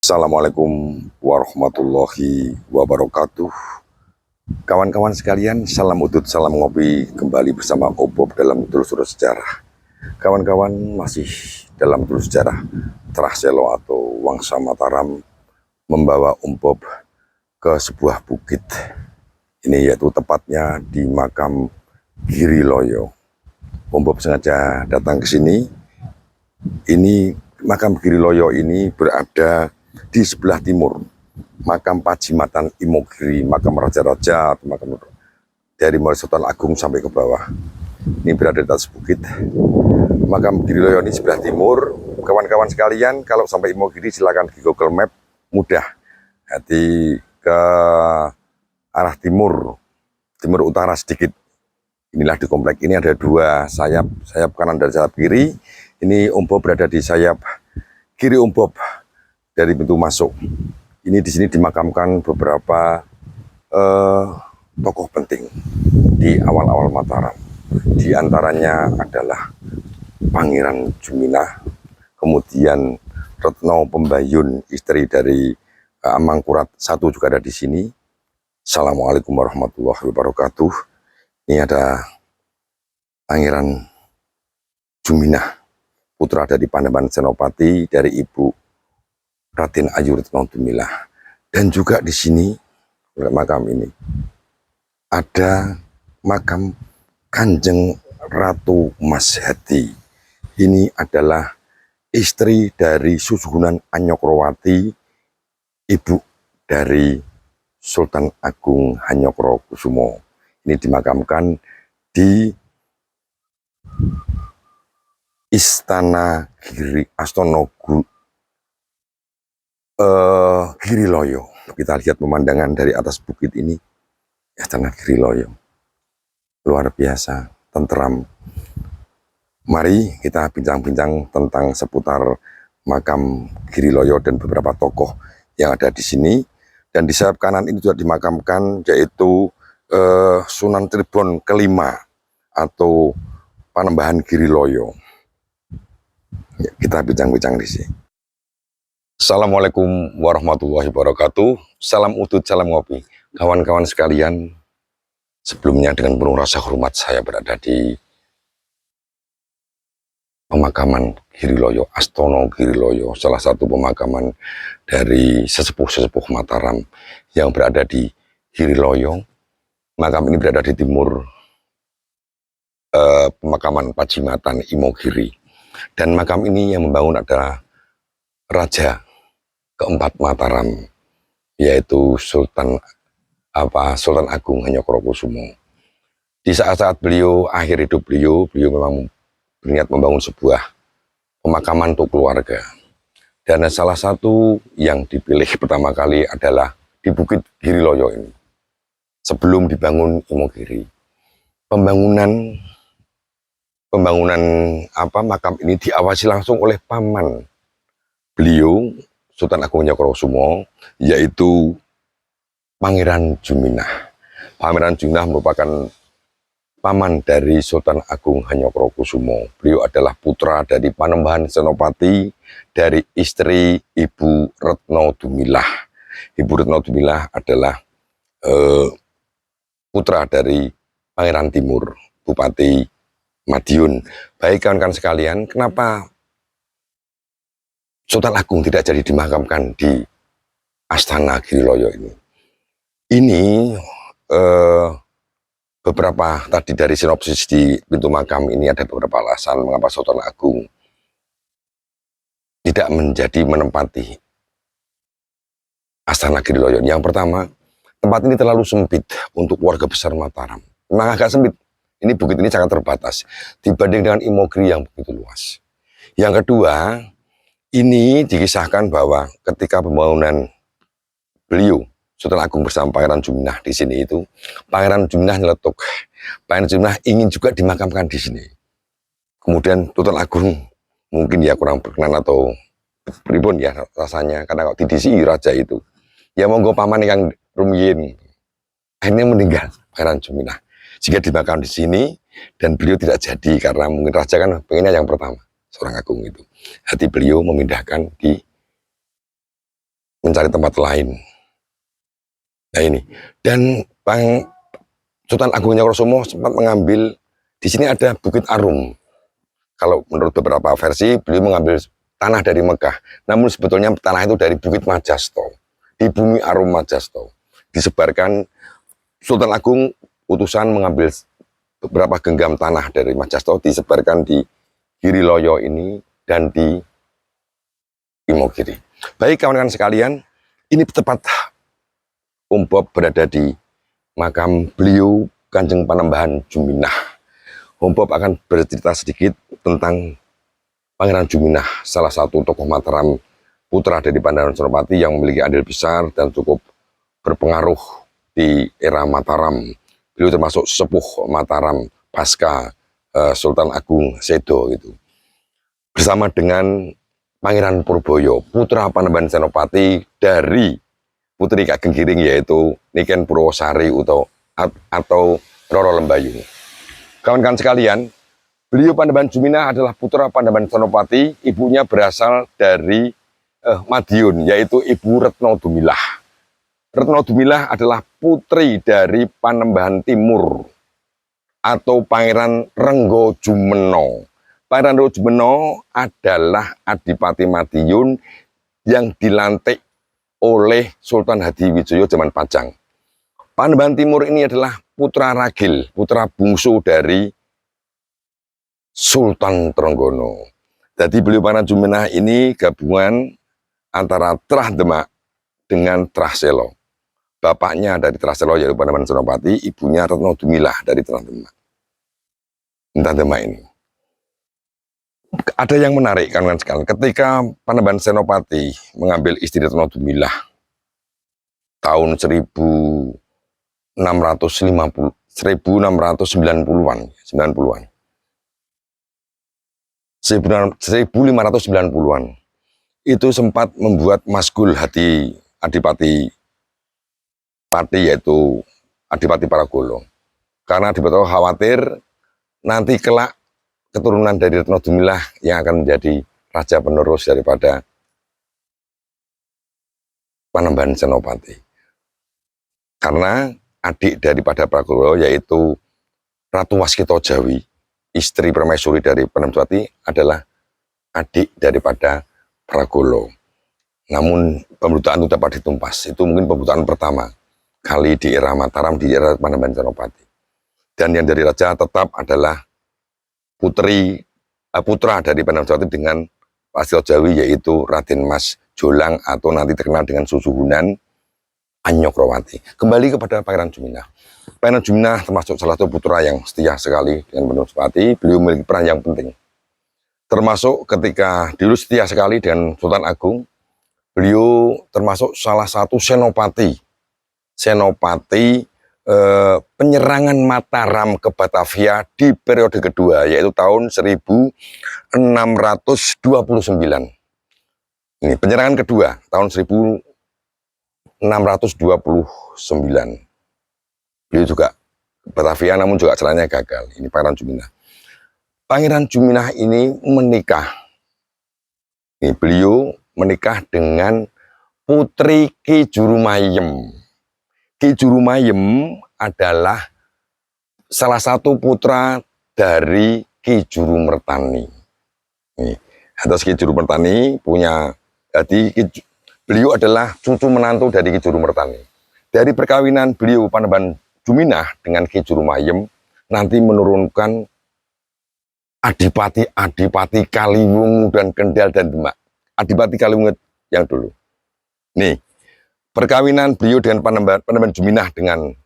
Assalamualaikum warahmatullahi wabarakatuh. Kawan-kawan sekalian, salam udut, salam ngopi, kembali bersama Obob dalam telusur sejarah. Kawan-kawan, masih dalam telusur sejarah Trah Selo atau Wangsa Mataram membawa Bob ke sebuah bukit. Ini yaitu tepatnya di makam Giri Loyo. Bob sengaja datang ke sini. Ini makam Giri Loyo ini berada di sebelah timur makam Pajimatan Imogiri, makam raja-raja, makam dari mulai Sultan Agung sampai ke bawah. Ini berada di atas bukit. Makam Giri Loyo ini sebelah timur. Kawan-kawan sekalian, kalau sampai Imogiri silakan di Google Map, mudah. Hati ke arah timur, timur utara sedikit. Inilah di komplek ini ada dua sayap, sayap kanan dan sayap kiri. Ini Bob berada di sayap kiri Bob dari pintu masuk. Ini di sini dimakamkan beberapa tokoh penting di awal-awal Mataram. Di antaranya adalah Pangeran Juminah, kemudian Retno Pembayun, istri dari Mangkurat I juga ada di sini. Assalamualaikum warahmatullahi wabarakatuh. Ini ada Pangeran Juminah, putra dari Panembahan Senopati dari ibu Raden Ayu Retno Dumilah. Dan juga di sini makam ini ada makam Kanjeng Ratu Mashati. Ini adalah istri dari Susuhunan Anyokrowati, ibu dari Sultan Agung Hanyokrokusumo. Ini dimakamkan di Istana Giri Loyo. Kita lihat pemandangan dari atas bukit ini, Istana Giri Loyo. Luar biasa, tenteram. Mari kita bincang-bincang tentang seputar makam Giri Loyo dan beberapa tokoh yang ada di sini. Dan di sayap kanan ini juga dimakamkan yaitu Sunan Tribon kelima atau Panembahan Giri Loyo. Ya, kita bincang-bincang di sini. Assalamualaikum warahmatullahi wabarakatuh. Salam udut, salam ngopi. Kawan-kawan sekalian, sebelumnya dengan penuh rasa hormat saya berada di pemakaman Giri Loyo, Astono Giri Loyo, salah satu pemakaman dari sesepuh-sesepuh Mataram yang berada di Giri Loyo. Makam ini berada di timur pemakaman Pajimatan Imogiri. Dan makam ini yang membangun adalah Raja keempat Mataram, yaitu Sultan Agung Hanyokrokusumo. Di saat-saat beliau akhir hidup beliau memang berniat membangun sebuah pemakaman untuk keluarga. Dan salah satu yang dipilih pertama kali adalah di Bukit Giri Loyo ini. Sebelum dibangun Imogiri, pembangunan makam ini diawasi langsung oleh paman beliau Sultan Agung Hanyokrokusumo, yaitu Pangeran Juminah. Pangeran Juminah merupakan paman dari Sultan Agung Hanyokrokusumo. Beliau adalah putra dari Panembahan Senopati dari istri Ibu Retno Dumilah. Ibu Retno Dumilah adalah putra dari Pangeran Timur, Bupati Madiun. Baik kawan-kawan sekalian, kenapa Sultan Agung tidak jadi dimakamkan di Astana Giri Loyo ini? Ini beberapa tadi dari sinopsis di pintu makam ini ada beberapa alasan mengapa Sultan Agung tidak menempati Astana Giri Loyo. Yang pertama, tempat ini terlalu sempit untuk warga besar Mataram. Memang agak sempit. Ini bukit ini sangat terbatas dibanding dengan Imogiri yang begitu luas. Yang kedua, ini dikisahkan bahwa ketika pembangunan beliau Sultan Agung bersama Pangeran Juminah di sini itu, Pangeran Juminah nyeletuk. Pangeran Juminah ingin juga dimakamkan di sini. Kemudian Sultan Agung mungkin ya kurang berkenan atau pripun ya rasanya, karena kok didisi raja itu. Ya monggo paman yang rumiyin. Akhirnya meninggal Pangeran Juminah. Jika dimakamkan di sini dan beliau tidak jadi karena mungkin raja kan pengennya yang pertama, seorang agung itu. Hati beliau memindahkan di mencari tempat lain. Nah ini, dan Sultan Agung Nyokrosomo sempat mengambil, di sini ada Bukit Arum. Kalau menurut beberapa versi, beliau mengambil tanah dari Mekah. Namun sebetulnya tanah itu dari Bukit Majasto, di bumi Arum Majasto. Disebarkan, Sultan Agung utusan mengambil beberapa genggam tanah dari Majasto, disebarkan di Giriloyo ini dan di Imogiri. Baik kawan-kawan sekalian, ini tepat Om Bob berada di makam beliau Kanjeng Panembahan Juminah. Om Bob akan bercerita sedikit tentang Pangeran Juminah, salah satu tokoh Mataram, putra dari Pangeran Senopati yang memiliki andil besar dan cukup berpengaruh di era Mataram. Beliau termasuk sepuh Mataram pasca Sultan Agung Sedo gitu. Bersama dengan Pangeran Purboyo, putra Panembahan Senopati dari Putri Kageng Giring, yaitu Niken Purwosari atau Roro Lembayung. Kawan-kawan sekalian, beliau Panembahan Juminah adalah putra Panembahan Senopati, ibunya berasal dari Madiun, yaitu Ibu Retno Dumilah. Retno Dumilah adalah putri dari Panembahan Timur atau Pangeran Renggo Jumeno. Pangeran Renggo Jumeno adalah Adipati Madiun yang dilantik oleh Sultan Hadiwijoyo zaman Pajang. Panembahan Timur ini adalah putra ragil, putra bungsu dari Sultan Trenggono. Jadi beliau Pangeran Juminah ini gabungan antara Trah Demak dengan Trah Selo. Bapaknya dari Trah Selo yaitu Panembahan Senopati, ibunya Retno Dumilah dari Trah Demak. Trah Demak ini. Ada yang menarik kawan-kawan sekalian, ketika Panembahan Senopati mengambil istri Retno Dumilah tahun 1690-an, 1590-an, itu sempat membuat masgul hati Adipati Pati, yaitu Adipati Paragolo. Karena Adipati khawatir nanti kelak keturunan dari Retno Dumilah yang akan menjadi raja penerus daripada Panembahan Senopati. Karena adik daripada Paragolo, yaitu Ratu Waskita Jawi, istri permaisuri dari Panembahan Senopati, adalah adik daripada Paragolo. Namun pembunuhan itu dapat ditumpas. Itu mungkin pembunuhan pertama kali di era Mataram, di era Panembahan Senopati. Dan yang dari raja tetap adalah putra dari Panembahan Senopati dengan Waskita Jawi, yaitu Raden Mas Jolang atau nanti terkenal dengan Susuhunan Anyokrowati. Kembali kepada Pangeran Juminah. Pangeran Juminah termasuk salah satu putra yang setia sekali dengan Panembahan Senopati. Beliau memiliki peran yang penting. Termasuk ketika dulu setia sekali dengan Sultan Agung, beliau termasuk salah satu senopati penyerangan Mataram ke Batavia di periode kedua, yaitu tahun 1629. Ini penyerangan kedua tahun 1629. Beliau juga Batavia, namun juga caranya gagal. Ini Pangeran Juminah. Pangeran Juminah ini menikah. Ini beliau menikah dengan putri Ki Jurumayem. Ki Jurumayem adalah salah satu putra dari Ki Jurumertani. Atas Ki Jurumertani punya, jadi beliau adalah cucu menantu dari Ki Jurumertani. Dari perkawinan beliau Panembahan Juminah dengan Ki Jurumayem nanti menurunkan Adipati Kaliwungu dan Kendal dan Demak. Adipati Kaliwungu yang dulu. Nih, perkawinan beliau dengan Panembahan Juminah dengan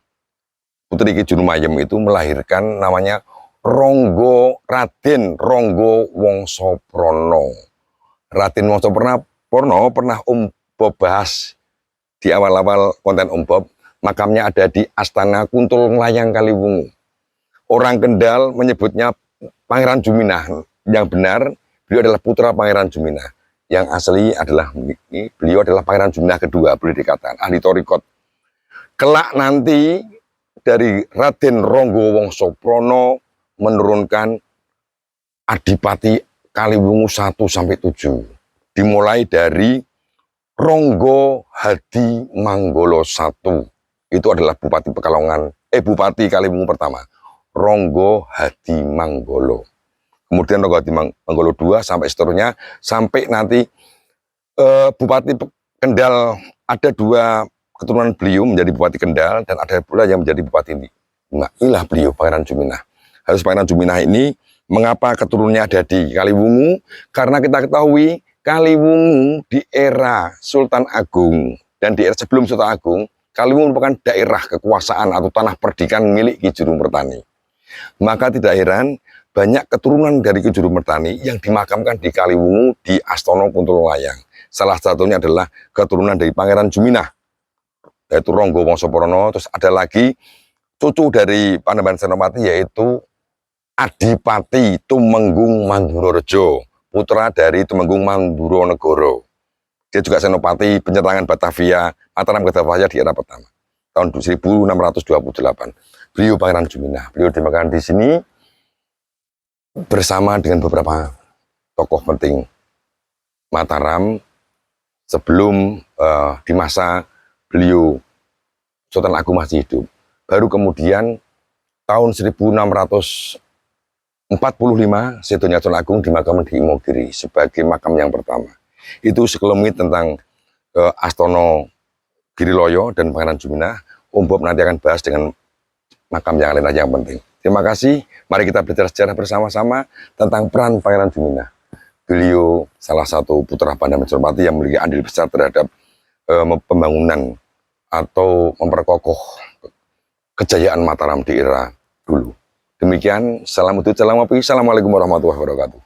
putri Ki Jurumayem itu melahirkan namanya Raden Ronggo Wongsoprono. Raden Wongsoprono pernah Om Bob bahas di awal-awal konten Om Bob. Makamnya ada di Astana Kuntul Nglayang Kaliwungu. Orang Kendal menyebutnya Pangeran Juminah. Yang benar, beliau adalah putra Pangeran Juminah. Yang asli adalah beliau adalah Pangeran Juminah kedua, boleh dikatakan ahli torikot. Kelak nanti dari Raden Ronggo Wongsoprono menurunkan Adipati Kaliwungu 1 sampai 7. Dimulai dari Ronggo Hadi Manggolo I itu adalah Bupati Pekalongan, Bupati Kaliwungu pertama. Ronggo Hadi Manggolo. Kemudian Ronggo Hadi Manggolo II sampai seterusnya, sampai nanti Bupati Kendal, ada 2 keturunan beliau menjadi Bupati Kendal, dan ada pula yang menjadi Bupati Ilah beliau, Pangeran Juminah. Harus Pangeran Juminah ini, mengapa keturunannya ada di Kaliwungu? Karena kita ketahui Kaliwungu di era Sultan Agung dan di era sebelum Sultan Agung, Kaliwungu merupakan daerah kekuasaan atau tanah perdikan milik Ki Juru Mertani. Maka tidak heran banyak keturunan dari Ki Juru Mertani yang dimakamkan di Kaliwungu di Astono Kuntololayang. Salah satunya adalah keturunan dari Pangeran Juminah, yaitu Ronggo Wongsoporono. Terus ada lagi cucu dari Panembahan Senopati, yaitu Adipati Tumenggung Mandurorejo, putra dari Tumenggung Manduronegoro. Dia juga Senopati penyerangan Batavia, Mataram Batavia di era pertama, tahun 1628. Beliau Pangeran Juminah. Beliau dimakamkan di sini bersama dengan beberapa tokoh penting Mataram sebelum di masa beliau Sultan Agung masih hidup. Baru kemudian tahun 1645 Sedonya Sultan Agung dimakamkan di Imogiri sebagai makam yang pertama. Itu sekelumit tentang Astono Giriloyo dan Pangeran Juminah. Om Bob nanti akan bahas dengan makam yang lain yang penting. Terima kasih. Mari kita belajar sejarah bersama-sama tentang peran Pangeran Juminah. Beliau salah satu putra Panembahan Senopati yang memiliki andil besar terhadap pembangunan atau memperkokoh kejayaan Mataram di era dulu. Demikian, salam udut, salam ngopi, assalamualaikum warahmatullahi wabarakatuh.